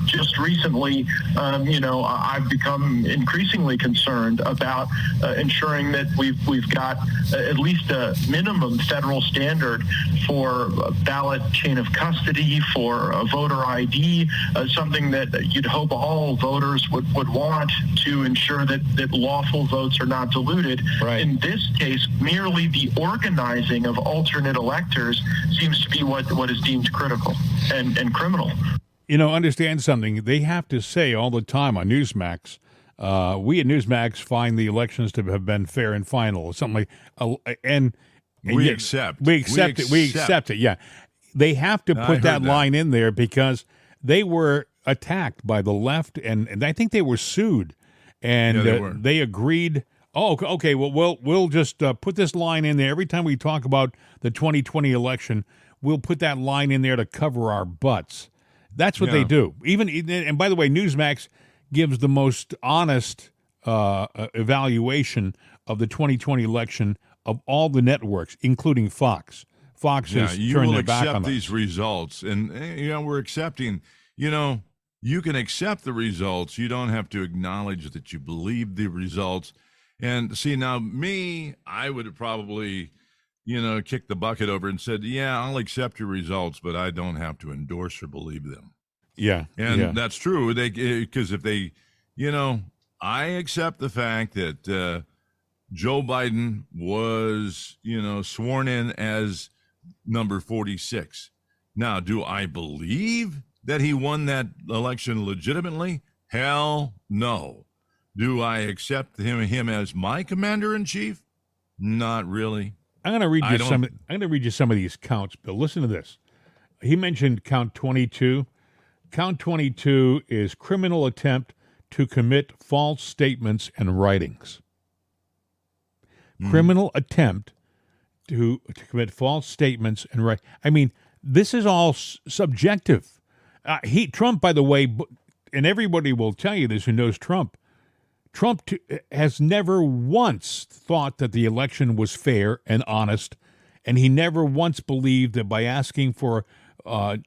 Just recently, I've become increasingly concerned about ensuring that we've got at least a minimum federal standard for ballot chain of custody, for voter ID, something that you'd hope all voters would want to ensure that lawful votes are not diluted. Right. In this case, merely the organizing of alternate electors seems to be what is deemed critical and criminal. Understand something. They have to say all the time on Newsmax, we at Newsmax find the elections to have been fair and final, or something like, and We yet, accept. We accept it. We accept it. Yeah, they have to put that line in there because they were attacked by the left, and I think they were sued, and they agreed. Oh, okay. Well, we'll just put this line in there every time we talk about the 2020 election. We'll put that line in there to cover our butts. That's what they do. And by the way, Newsmax gives the most honest evaluation of the 2020 election of all the networks, including Fox. Fox has turned their back on us. You will accept these results, and we're accepting. You can accept the results. You don't have to acknowledge that you believe the results. And see, now I would have probably, kicked the bucket over and said, yeah, I'll accept your results, but I don't have to endorse or believe them. Yeah. And that's true. Because if they, I accept the fact that Joe Biden was, sworn in as number 46. Now, do I believe that he won that election legitimately? Hell no. Do I accept him as my commander-in-chief? Not really. I'm going to read you some of these counts, Bill. Listen to this. He mentioned count 22. Count 22 is criminal attempt to commit false statements and writings. Criminal attempt to commit false statements and write. I mean, this is all subjective. Trump, by the way, and everybody will tell you this who knows Trump, has never once thought that the election was fair and honest, and he never once believed that by asking for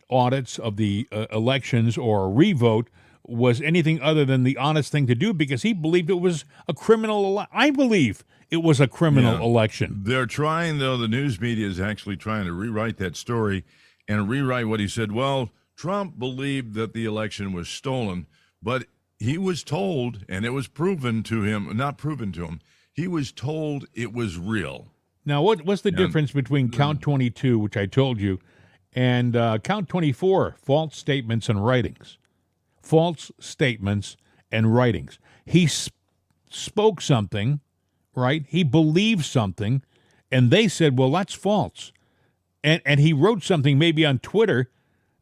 audits of the elections or a revote was anything other than the honest thing to do, because he believed it was a criminal I believe it was a criminal election. They're trying, though, the news media is actually trying to rewrite that story and rewrite what he said. Well, Trump believed that the election was stolen, but he was told, and it was proven to him, not proven to him, he was told it was real. Now, what's the difference between count 22, which I told you, and count 24, false statements and writings? False statements and writings. He spoke something, right? He believed something, and they said, well, that's false. And he wrote something maybe on Twitter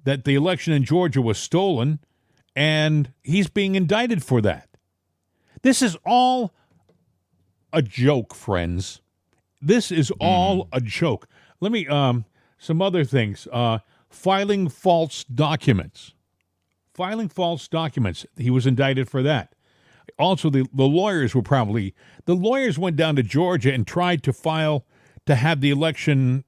that the election in Georgia was stolen, and he's being indicted for that. This is all a joke, friends. This is all a joke. Let me, some other things. Filing false documents. Filing false documents. He was indicted for that. Also, the lawyers the lawyers went down to Georgia and tried to have the election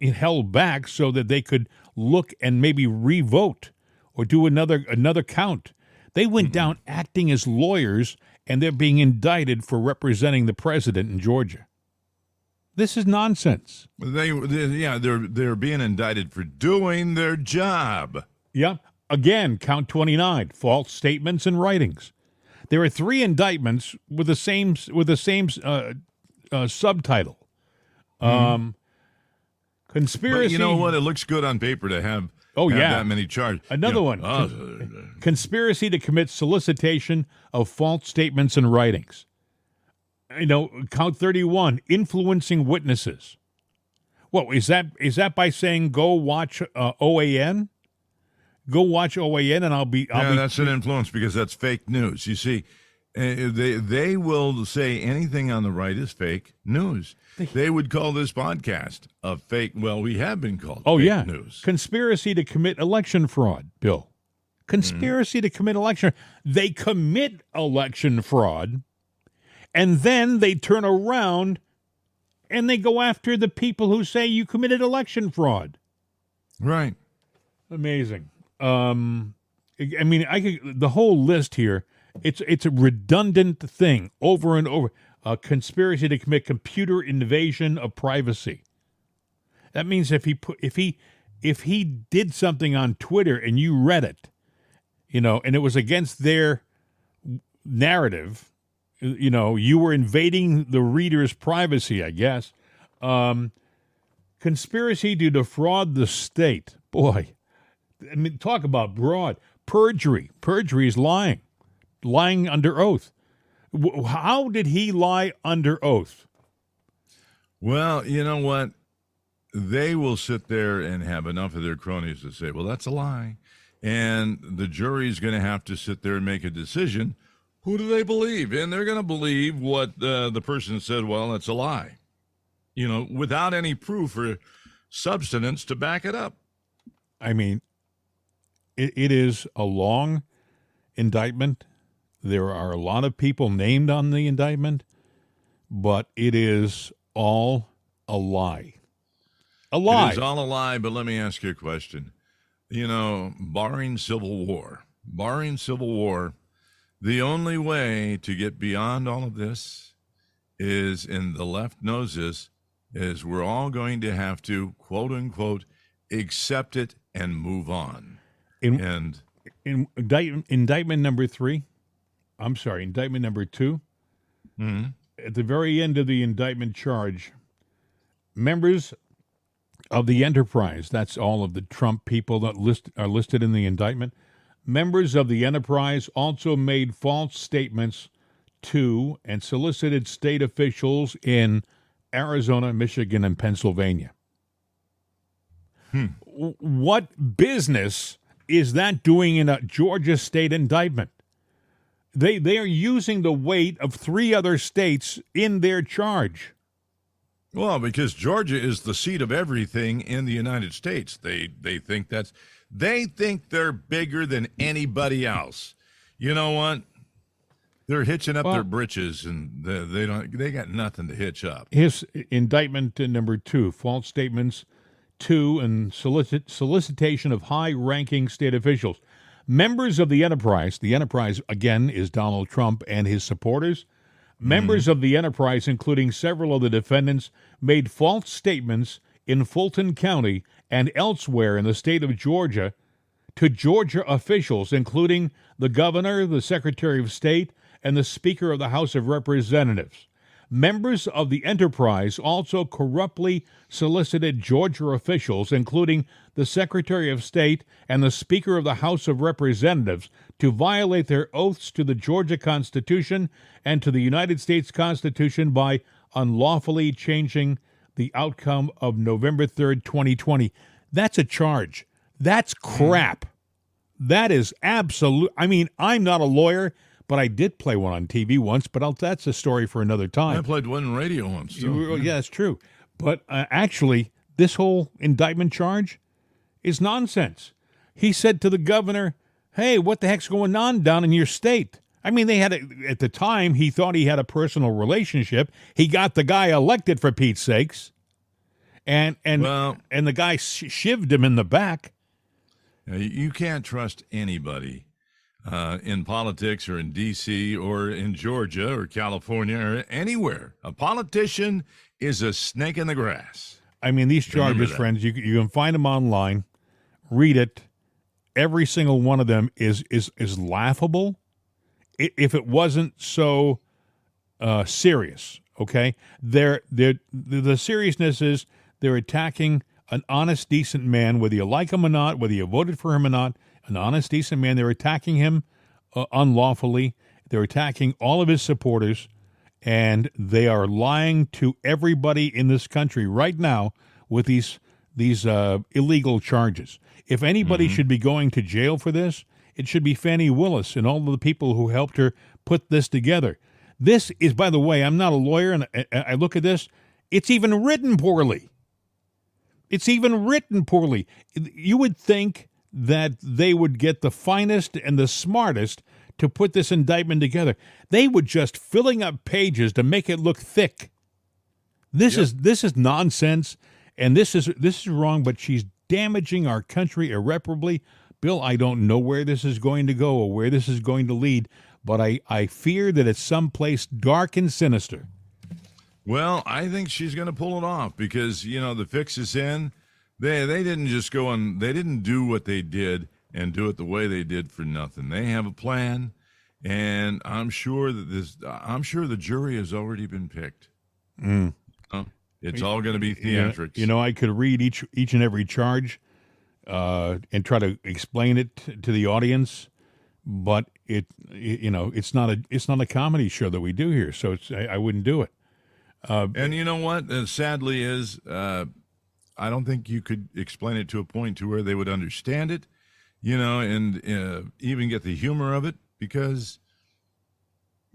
held back so that they could look and maybe re-vote or do another count. They went down acting as lawyers, and they're being indicted for representing the president in Georgia. This is nonsense. They're being indicted for doing their job. Yeah. Again, count 29, false statements and writings. There are 3 indictments with the same subtitle. Conspiracy. But you know what? It looks good on paper to have that many charges. Another one. Conspiracy to commit solicitation of false statements and writings. Count 31, influencing witnesses. What is that by saying go watch OAN? Go watch OAN, and I'll be. That's an influence because that's fake news. You see, they will say anything on the right is fake news. They would call this podcast a fake. Well, we have been called. Fake news. Conspiracy to commit election fraud, Bill. Conspiracy to commit election. They commit election fraud, and then they turn around and they go after the people who say you committed election fraud. Right. Amazing. The whole list here, it's a redundant thing over and over. Conspiracy to commit computer invasion of privacy. That means if he did something on Twitter and you read it, and it was against their narrative, you were invading the reader's privacy, I guess. Conspiracy to defraud the state. Boy, talk about broad. Perjury. Perjury is lying. Lying under oath. How did he lie under oath? Well, you know what? They will sit there and have enough of their cronies to say, well, that's a lie. And the jury's going to have to sit there and make a decision. Who do they believe? And they're going to believe what the person said, well, it's a lie. Without any proof or substance to back it up. I mean, it is a long indictment. There are a lot of people named on the indictment, but it is all a lie. A lie. It is all a lie, but let me ask you a question. Barring civil war, the only way to get beyond all of this is, and the left knows this, is we're all going to have to, quote unquote, accept it and move on. Indictment number 2. At the very end of the indictment charge, members of the enterprise, that's all of the Trump people that are listed in the indictment, members of the enterprise also made false statements to and solicited state officials in Arizona, Michigan, and Pennsylvania. What business is that doing in a Georgia state indictment? They are using the weight of 3 other states in their charge. Well, because Georgia is the seat of everything in the United States. They think they're bigger than anybody else. You know what? They're hitching up their britches, and they got nothing to hitch up. His indictment number 2, false statements to and solicitation of high-ranking state officials. Members of the enterprise again is Donald Trump and his supporters. Members of the enterprise, including several of the defendants, made false statements in Fulton County and elsewhere in the state of Georgia to Georgia officials, including the governor, the secretary of state, and the Speaker of the House of Representatives. Members of the enterprise also corruptly solicited Georgia officials, including the Secretary of State and the Speaker of the House of Representatives, to violate their oaths to the Georgia Constitution and to the United States Constitution by unlawfully changing the outcome of November 3rd, 2020. That's a charge. That's crap. That is absolute. I mean, I'm not a lawyer, but I did play one on TV once, but that's a story for another time. I played one on radio once, too. Yeah, that's true. But actually, this whole indictment charge is nonsense. He said to the governor, hey, what the heck's going on down in your state? I mean, at the time, he thought he had a personal relationship. He got the guy elected, for Pete's sakes. And the guy shivved him in the back. You can't trust anybody in politics or in D.C. or in Georgia or California or anywhere. A politician is a snake in the grass. I mean, these charges, friends, you can find them online. Read it. Every single one of them is laughable if it wasn't so serious, okay? The seriousness is they're attacking an honest, decent man, whether you like him or not, whether you voted for him or not, an honest, decent man. They're attacking him unlawfully. They're attacking all of his supporters, and they are lying to everybody in this country right now with these illegal charges. If anybody should be going to jail for this, it should be Fani Willis and all of the people who helped her put this together. This is, by the way, I'm not a lawyer, and I look at this, it's even written poorly. It's even written poorly. You would think that they would get the finest and the smartest to put this indictment together. They would just filling up pages to make it look thick. This is nonsense, and this is wrong, but she's damaging our country irreparably. Bill, I don't know where this is going to go or where this is going to lead, but I fear that it's someplace dark and sinister. Well, I think she's going to pull it off because, the fix is in. They didn't just go on. They didn't do what they did and do it the way they did for nothing. They have a plan, and I'm sure the jury has already been picked. It's all going to be theatrics. I could read each and every charge and try to explain it to the audience, but it's not a comedy show that we do here, so I wouldn't do it. And you know what? Sadly, I don't think you could explain it to a point to where they would understand it, and even get the humor of it, because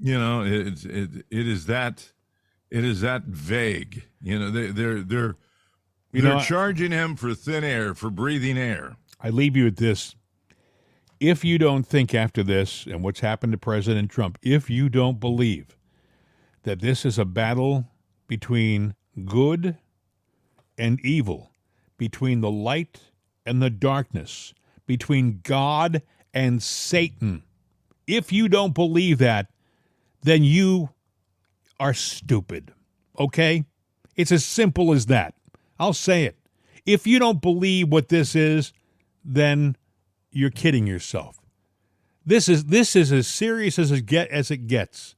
it is that vague. They're charging him for thin air, for breathing air. I leave you with this. If you don't think after this and what's happened to President Trump, if you don't believe that this is a battle between good and evil, between the light and the darkness, between God and Satan, if you don't believe that, then you are stupid, okay? It's as simple as that. I'll say it. If you don't believe what this is, then you're kidding yourself. This is as serious as it gets.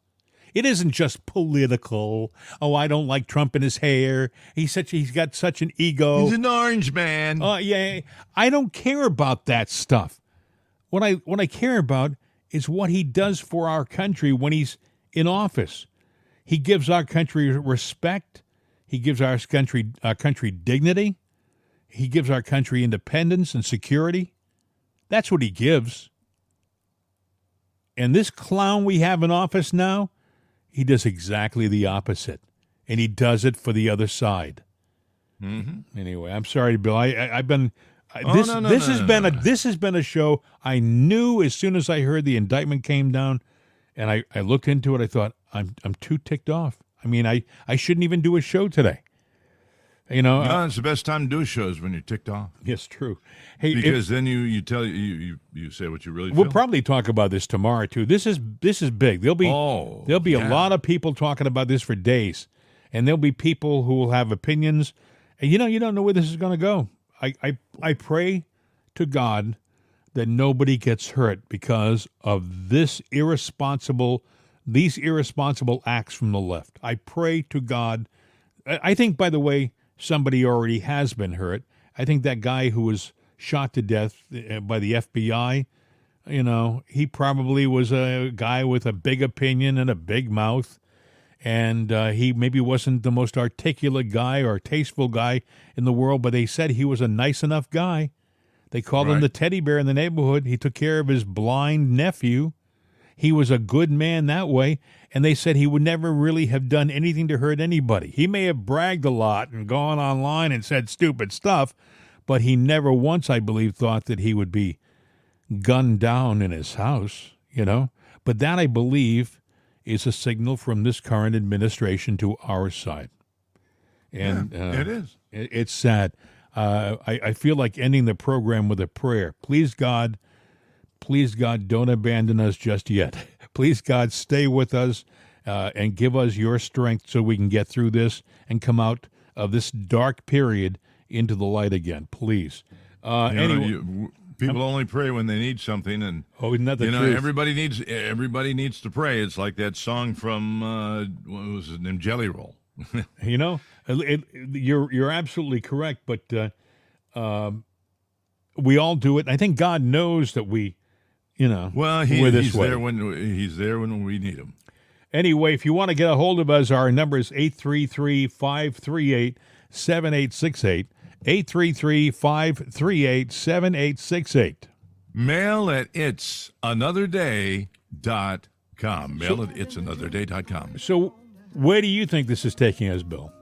It isn't just political. Oh, I don't like Trump and his hair. He's got such an ego. He's an orange man. Yeah. I don't care about that stuff. What I care about is what he does for our country when he's in office. He gives our country respect. He gives our country dignity. He gives our country independence and security. That's what he gives. And this clown we have in office now, he does exactly the opposite, and he does it for the other side. Mm-hmm. Anyway, I'm sorry, Bill. This has been a show I knew as soon as I heard the indictment came down, and I looked into it. I thought I'm too ticked off. I mean, I shouldn't even do a show today. No, it's the best time to do a show is when you're ticked off. Yes, true. Hey, because then you say what you really feel. We'll probably talk about this tomorrow too. This is big. There'll be a lot of people talking about this for days, and there'll be people who will have opinions. And you don't know where this is going to go. I pray to God that nobody gets hurt because of these irresponsible acts from the left. I pray to God. I think, by the way, somebody already has been hurt. I think that guy who was shot to death by the FBI, he probably was a guy with a big opinion and a big mouth, and he maybe wasn't the most articulate guy or tasteful guy in the world, but they said he was a nice enough guy They called him the teddy bear in the neighborhood. He took care of his blind nephew. He was a good man that way, and they said he would never really have done anything to hurt anybody. He may have bragged a lot and gone online and said stupid stuff, but he never once, I believe, thought that he would be gunned down in his house, But that, I believe, is a signal from this current administration to our side. And it is. It's sad. I feel like ending the program with a prayer. Please, God, don't abandon us just yet. Please, God, stay with us and give us your strength so we can get through this and come out of this dark period into the light again. Please. People only pray when they need something, and isn't that the truth? everybody needs to pray. It's like that song from what was his name, Jelly Roll. You're absolutely correct, but we all do it. I think God knows that we, Well, we're this he's way. He's there when we need him. Anyway, if you want to get a hold of us, our number is 833-538-7868. 833-538-7868. Mail at itsanotherday.com. Mail at itsanotherday.com. So where do you think this is taking us, Bill?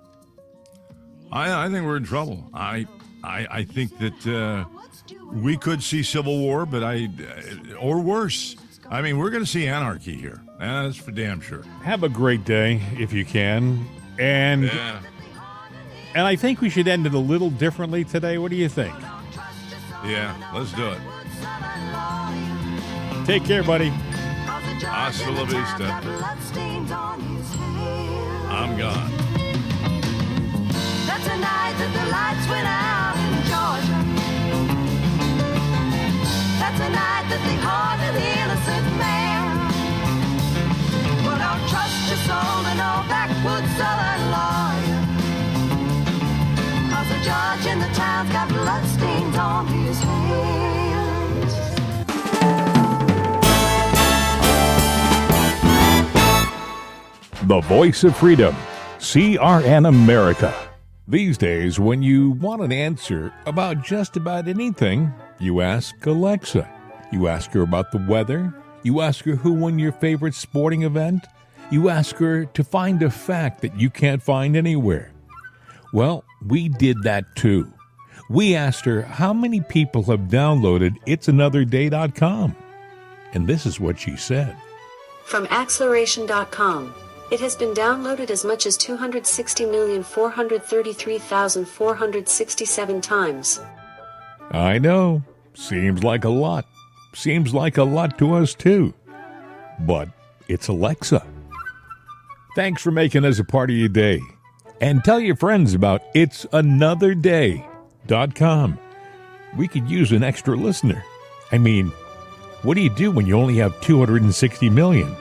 I think we're in trouble. I think that we could see civil war, but or worse. I mean, we're going to see anarchy here. That's for damn sure. Have a great day if you can. And I think we should end it a little differently today. What do you think? Yeah, let's do it. Take care, buddy. Hasta la vista. I'm gone. That's a night that the lights went out in Georgia. That's a night that they harmed an innocent man. Well, don't trust your soul to no backwoods southern lawyer. 'Cause the judge in the town's got bloodstains on his hands. The voice of freedom, CRN America. These days, when you want an answer about just about anything, you ask Alexa. You ask her about the weather. You ask her who won your favorite sporting event. You ask her to find a fact that you can't find anywhere. Well, we did that too. We asked her how many people have downloaded itsanotherday.com. And this is what she said. From acceleration.com. It has been downloaded as much as 260,433,467 times. I know. Seems like a lot. Seems like a lot to us, too. But it's Alexa. Thanks for making us a part of your day. And tell your friends about itsanotherday.com. We could use an extra listener. I mean, what do you do when you only have 260 million?